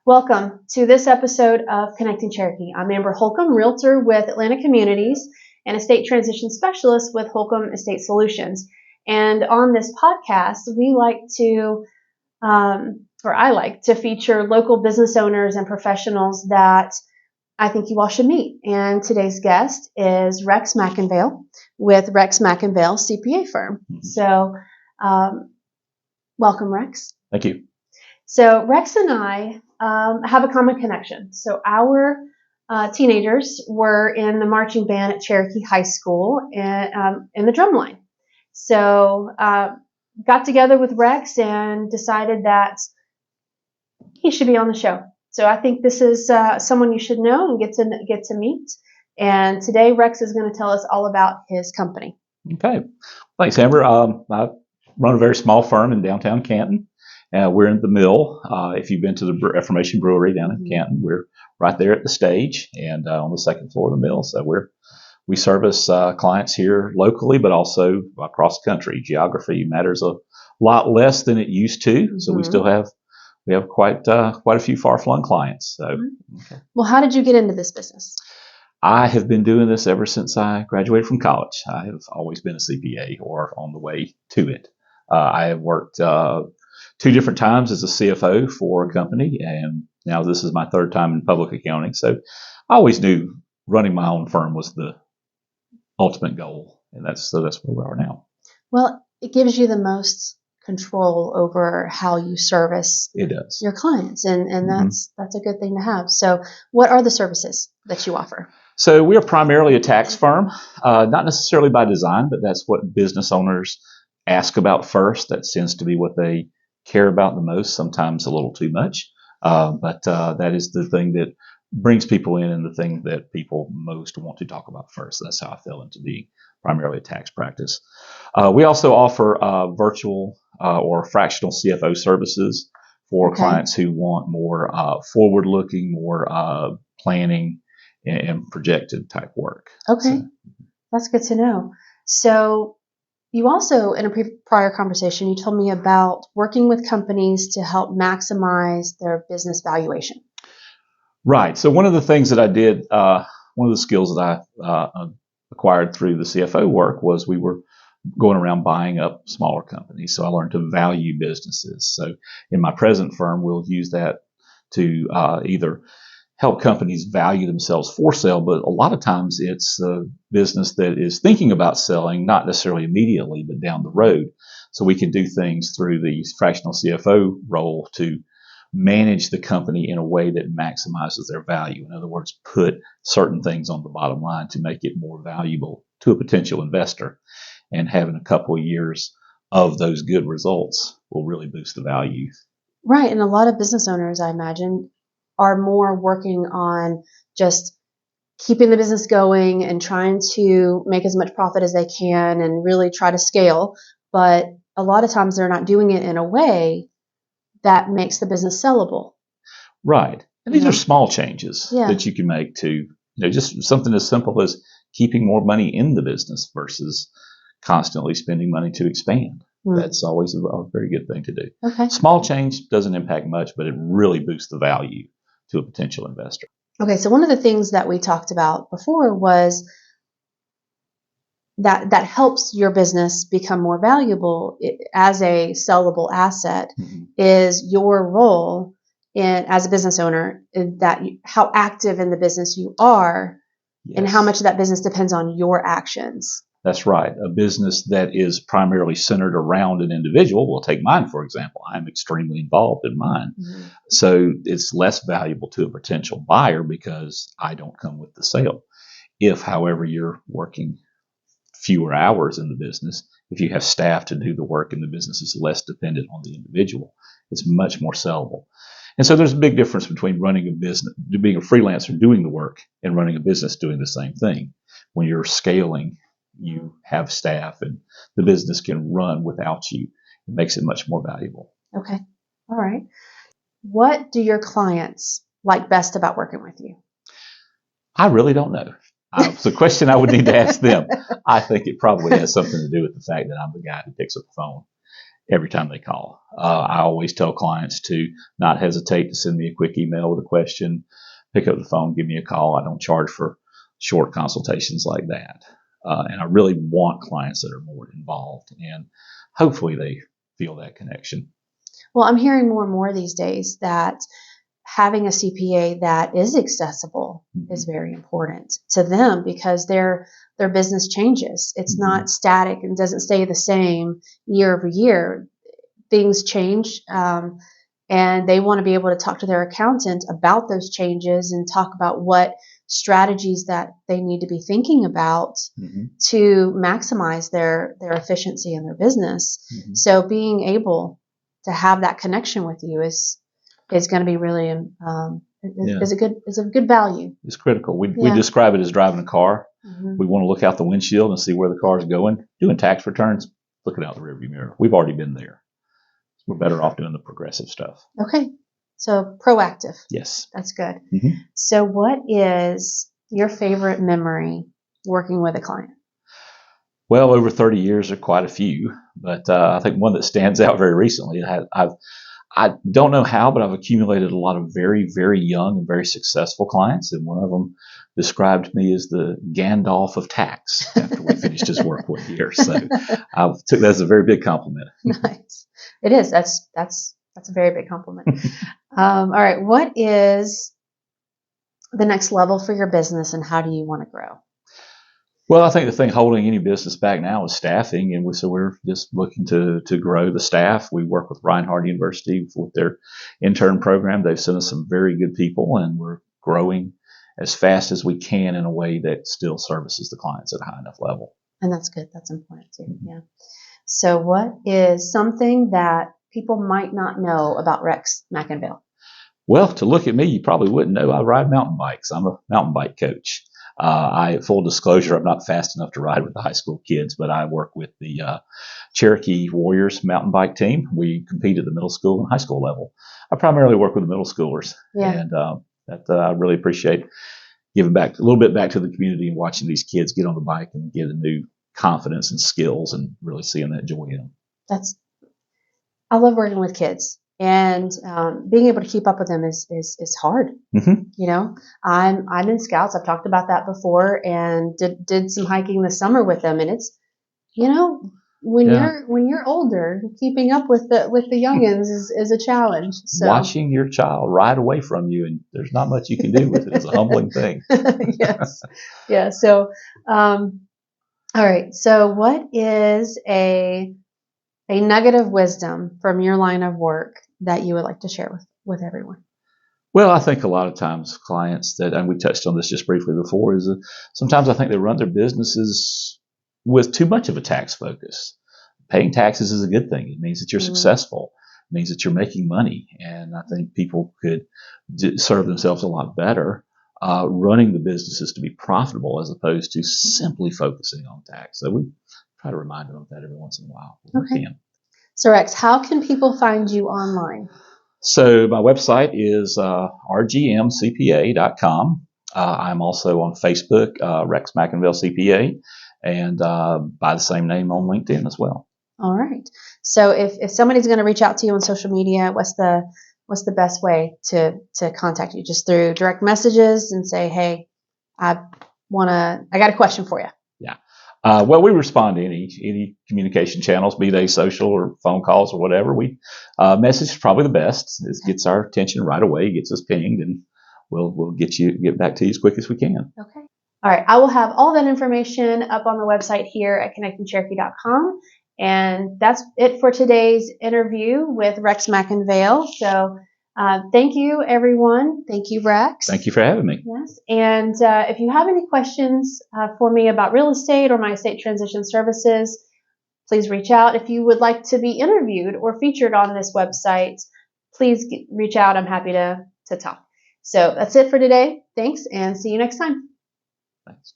Welcome to this episode of Connecting Cherokee. I'm Amber Holcomb, Realtor with Atlanta Communities and Estate Transition Specialist with Holcomb Estate Solutions. And on this podcast, we like to, I like to feature local business owners and professionals that I think you all should meet. And today's guest is Rex McInvale with Rex McInvale CPA firm. So, welcome, Rex. Thank you. So Rex and I have a common connection. So our teenagers were in the marching band at Cherokee High School and in the drum line. So got together with Rex and decided that he should be on the show. So I think this is someone you should know and get to meet. And today Rex is going to tell us all about his company. Okay. Thanks, Amber. I run a very small firm in downtown Canton. We're in the mill. If you've been to the Reformation Brewery down in Canton, we're right there at the stage and on the second floor of the mill. So we service clients here locally, but also across the country. Geography matters a lot less than it used to. So we have quite a few far-flung clients. So, okay. Well, how did you get into this business? I have been doing this ever since I graduated from college. I have always been a CPA or on the way to it. I have worked 2 different times as a CFO for a company, and now this is my 3rd time in public accounting. So I always knew running my own firm was the ultimate goal, and that's where we are now. Well, it gives you the most control over how you service your clients, and that's a good thing to have. So what are the services that you offer? So we are primarily a tax firm, not necessarily by design, but that's what business owners ask about first. That tends to be what they care about the most, sometimes a little too much. But that is the thing that brings people in and the thing that people most want to talk about first. That's how I fell into being primarily a tax practice. We also offer virtual or fractional CFO services for clients who want more forward-looking, more planning and projected type work. Okay. So, that's good to know. So you also, in a prior conversation, you told me about working with companies to help maximize their business valuation. Right. So one of the things that I did, one of the skills that I acquired through the CFO work was we were going around buying up smaller companies. So I learned to value businesses. So in my present firm, we'll use that to either help companies value themselves for sale, but a lot of times it's a business that is thinking about selling, not necessarily immediately, but down the road. So we can do things through the fractional CFO role to manage the company in a way that maximizes their value. In other words, put certain things on the bottom line to make it more valuable to a potential investor. And having a couple of years of those good results will really boost the value. Right. And a lot of business owners, I imagine, are more working on just keeping the business going and trying to make as much profit as they can and really try to scale. But a lot of times they're not doing it in a way that makes the business sellable. Right. And these are small changes that you can make to, just something as simple as keeping more money in the business versus constantly spending money to expand. That's always a very good thing to do. Okay. Small change doesn't impact much, but it really boosts the value to a potential investor. Okay, so one of the things that we talked about before was that helps your business become more valuable as a sellable asset is your role as a business owner, how active in the business you are and how much of that business depends on your actions. That's right. A business that is primarily centered around an individual, we'll take mine, for example. I'm extremely involved in mine. So it's less valuable to a potential buyer because I don't come with the sale. If, however, you're working fewer hours in the business, if you have staff to do the work and the business is less dependent on the individual, it's much more sellable. And so there's a big difference between running a business, being a freelancer doing the work, and running a business doing the same thing. When you're scaling, you have staff and the business can run without you. It makes it much more valuable. Okay. All right. What do your clients like best about working with you? I really don't know. It's a question I would need to ask them. I think it probably has something to do with the fact that I'm the guy who picks up the phone every time they call. I always tell clients to not hesitate to send me a quick email with a question, pick up the phone, give me a call. I don't charge for short consultations like that. And I really want clients that are more involved, and hopefully they feel that connection. Well, I'm hearing more and more these days that having a CPA that is accessible is very important to them, because their business changes. It's not static and doesn't stay the same year over year. Things change, and they want to be able to talk to their accountant about those changes and talk about what strategies that they need to be thinking about to maximize their efficiency in their business. So being able to have that connection with you is going to be really is a good value. It's critical. We describe it as driving a car. We want to look out the windshield and see where the car is going. Doing tax returns, looking out the rearview mirror. We've already been there. We're better off doing the progressive stuff. Okay. So proactive. Yes. That's good. So what is your favorite memory working with a client? Well, over 30 years are quite a few, but I think one that stands out very recently, I don't know how, but I've accumulated a lot of very, very young and very successful clients, and one of them described me as the Gandalf of Tax after we finished his work one year. So I took that as a very big compliment. Nice. It is. That's a very big compliment. All right. What is the next level for your business, and how do you want to grow? Well, I think the thing holding any business back now is staffing, and so we're just looking to grow the staff. We work with Reinhardt University with their intern program. They've sent us some very good people, and we're growing as fast as we can in a way that still services the clients at a high enough level. And that's good. That's important too. Yeah. So what is something that people might not know about Rex McInvale? Well, to look at me, you probably wouldn't know I ride mountain bikes. I'm a mountain bike coach. Full disclosure, I'm not fast enough to ride with the high school kids, but I work with the Cherokee Warriors mountain bike team. We compete at the middle school and high school level. I primarily work with the middle schoolers, and I really appreciate giving back a little bit back to the community and watching these kids get on the bike and get a new confidence and skills, and really seeing that joy in them. I love working with kids. And being able to keep up with them is hard. You know, I'm in Scouts. I've talked about that before, and did some hiking this summer with them. And it's, you know, when you're older, keeping up with the youngins is a challenge. So. Watching your child ride away from you, and there's not much you can do with it, is a humbling thing. Yes. Yeah. So, all right. So, what is a nugget of wisdom from your line of work that you would like to share with everyone? Well, I think a lot of times clients and we touched on this just briefly before, is sometimes I think they run their businesses with too much of a tax focus. Paying taxes is a good thing. It means that you're successful. It means that you're making money. And I think people could serve themselves a lot better running the businesses to be profitable, as opposed to simply focusing on tax. So we try to remind them of that every once in a while. Okay. So Rex, how can people find you online? So my website is rgmcpa.com. I'm also on Facebook, Rex McInvale CPA, and by the same name on LinkedIn as well. All right. So if somebody's going to reach out to you on social media, what's the best way to contact you? Just through direct messages and say, hey, I got a question for you. Yeah. Well, we respond to any communication channels, be they social or phone calls or whatever. Message is probably the best. It gets our attention right away, gets us pinged, and we'll get back to you as quick as we can. Okay. All right. I will have all that information up on the website here at connectingcherokee.com. And that's it for today's interview with Rex McInvale. So thank you, everyone. Thank you, Rex. Thank you for having me. Yes. And if you have any questions for me about real estate or my estate transition services, please reach out. If you would like to be interviewed or featured on this website, please reach out. I'm happy to talk. So that's it for today. Thanks, and see you next time. Thanks.